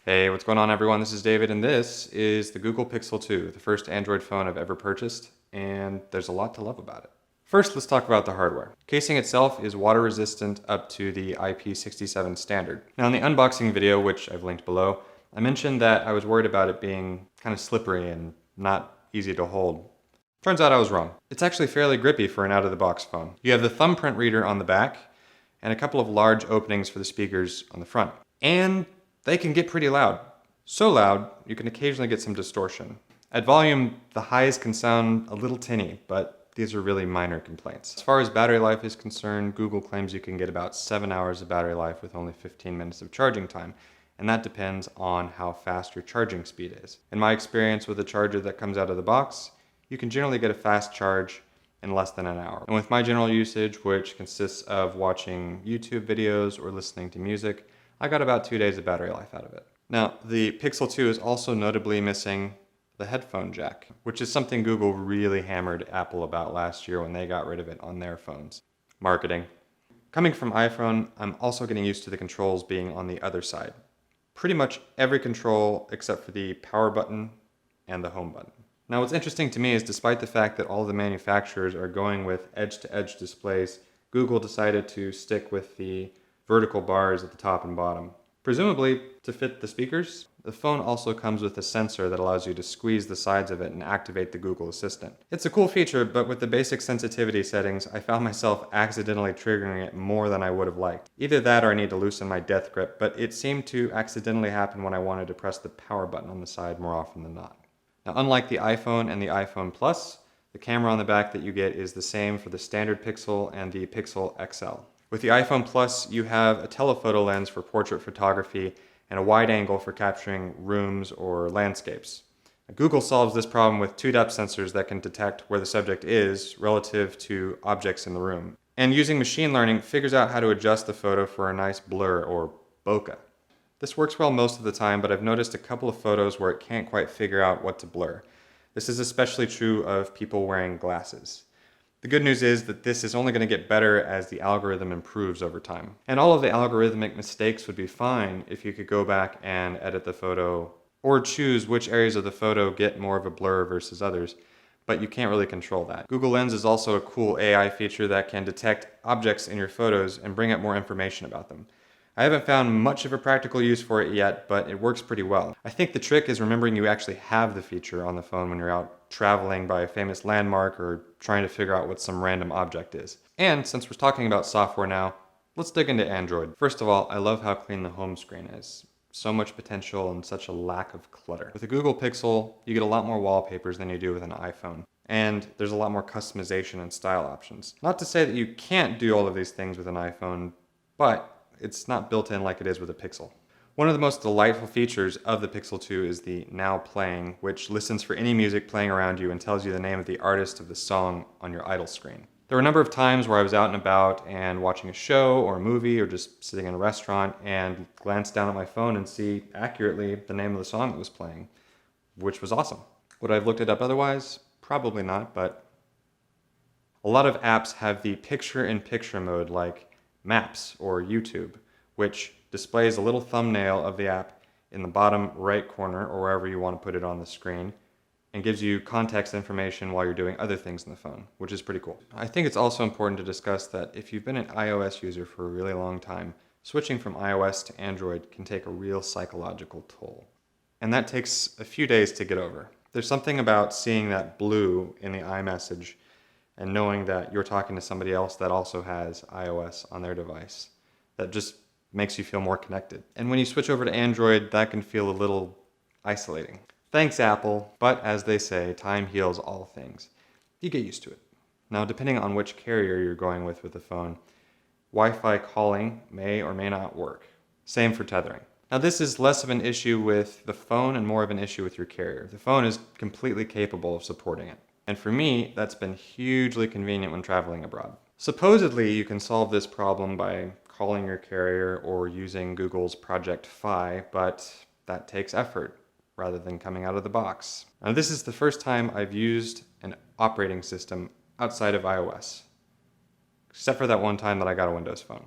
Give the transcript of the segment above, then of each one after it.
Hey, what's going on everyone? This is David and this is the Google Pixel 2, the first Android phone I've ever purchased, and there's a lot to love about it. First, let's talk about the hardware. Casing itself is water resistant up to the IP67 standard. Now in the unboxing video, which I've linked below, I mentioned that I was worried about it being kind of slippery and not easy to hold. Turns out I was wrong. It's actually fairly grippy for an out-of-the-box phone. You have the thumbprint reader on the back and a couple of large openings for the speakers on the front. And they can get pretty loud. So loud, you can occasionally get some distortion. At volume, the highs can sound a little tinny, but these are really minor complaints. As far as battery life is concerned, Google claims you can get about 7 hours of battery life with only 15 minutes of charging time, and that depends on how fast your charging speed is. In my experience with a charger that comes out of the box, you can generally get a fast charge in less than an hour. And with my general usage, which consists of watching YouTube videos or listening to music, I got about 2 days of battery life out of it. Now, the Pixel 2 is also notably missing the headphone jack, which is something Google really hammered Apple about last year when they got rid of it on their phones. Marketing. Coming from iPhone, I'm also getting used to the controls being on the other side. Pretty much every control except for the power button and the home button. Now what's interesting to me is despite the fact that all the manufacturers are going with edge-to-edge displays, Google decided to stick with the vertical bars at the top and bottom. Presumably to fit the speakers. The phone also comes with a sensor that allows you to squeeze the sides of it and activate the Google Assistant. It's a cool feature, but with the basic sensitivity settings, I found myself accidentally triggering it more than I would have liked. Either that or I need to loosen my death grip, but it seemed to accidentally happen when I wanted to press the power button on the side more often than not. Now, unlike the iPhone and the iPhone Plus, the camera on the back that you get is the same for the standard Pixel and the Pixel XL. With the iPhone Plus, you have a telephoto lens for portrait photography and a wide angle for capturing rooms or landscapes. Google solves this problem with two depth sensors that can detect where the subject is relative to objects in the room. And using machine learning, figures out how to adjust the photo for a nice blur or bokeh. This works well most of the time, but I've noticed a couple of photos where it can't quite figure out what to blur. This is especially true of people wearing glasses. The good news is that this is only going to get better as the algorithm improves over time. And all of the algorithmic mistakes would be fine if you could go back and edit the photo or choose which areas of the photo get more of a blur versus others, but you can't really control that. Google Lens is also a cool AI feature that can detect objects in your photos and bring up more information about them. I haven't found much of a practical use for it yet, but it works pretty well. I think the trick is remembering you actually have the feature on the phone when you're out traveling by a famous landmark or trying to figure out what some random object is. And since we're talking about software now, let's dig into Android. First of all, I love how clean the home screen is. So much potential and such a lack of clutter. With the Google Pixel, you get a lot more wallpapers than you do with an iPhone. And there's a lot more customization and style options. Not to say that you can't do all of these things with an iPhone, but it's not built in like it is with a Pixel. One of the most delightful features of the Pixel 2 is the Now Playing, which listens for any music playing around you and tells you the name of the artist of the song on your idle screen. There were a number of times where I was out and about and watching a show or a movie or just sitting in a restaurant and glance down at my phone and see accurately the name of the song that was playing, which was awesome. Would I have looked it up otherwise? Probably not, but a lot of apps have the picture-in-picture mode like Maps or YouTube, which displays a little thumbnail of the app in the bottom right corner or wherever you want to put it on the screen and gives you context information while you're doing other things on the phone, which is pretty cool. I think it's also important to discuss that if you've been an iOS user for a really long time, switching from iOS to Android can take a real psychological toll. And that takes a few days to get over. There's something about seeing that blue in the iMessage and knowing that you're talking to somebody else that also has iOS on their device that just makes you feel more connected. And when you switch over to Android, that can feel a little isolating. Thanks, Apple, but as they say, time heals all things. You get used to it. Now, depending on which carrier you're going with the phone, Wi-Fi calling may or may not work. Same for tethering. Now, this is less of an issue with the phone and more of an issue with your carrier. The phone is completely capable of supporting it. And for me, that's been hugely convenient when traveling abroad. Supposedly, you can solve this problem by calling your carrier or using Google's Project Fi, but that takes effort rather than coming out of the box. Now, this is the first time I've used an operating system outside of iOS, except for that one time that I got a Windows phone.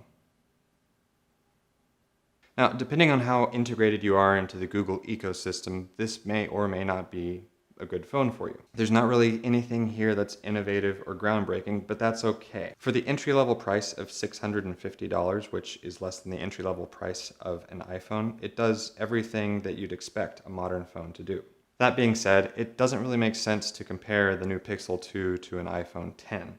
Now, depending on how integrated you are into the Google ecosystem, this may or may not be a good phone for you. There's not really anything here that's innovative or groundbreaking, but that's okay. For the entry-level price of $650, which is less than the entry-level price of an iPhone, it does everything that you'd expect a modern phone to do. That being said, it doesn't really make sense to compare the new Pixel 2 to an iPhone 10.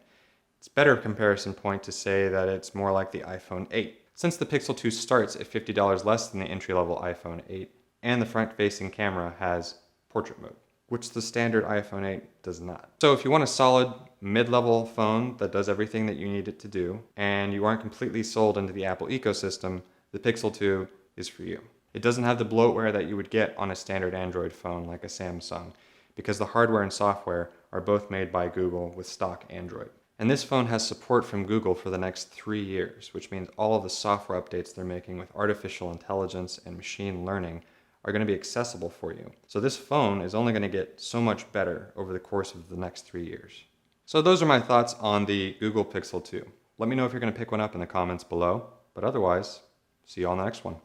It's a better comparison point to say that it's more like the iPhone 8. Since the Pixel 2 starts at $50 less than the entry-level iPhone 8, and the front-facing camera has portrait mode, which the standard iPhone 8 does not. So if you want a solid mid-level phone that does everything that you need it to do, and you aren't completely sold into the Apple ecosystem, the Pixel 2 is for you. It doesn't have the bloatware that you would get on a standard Android phone like a Samsung, because the hardware and software are both made by Google with stock Android. And this phone has support from Google for the next 3 years, which means all of the software updates they're making with artificial intelligence and machine learning are going to be accessible for you. So this phone is only going to get so much better over the course of the next 3 years. So those are my thoughts on the Google Pixel 2. Let me know if you're going to pick one up in the comments below, but otherwise, see you on the next one.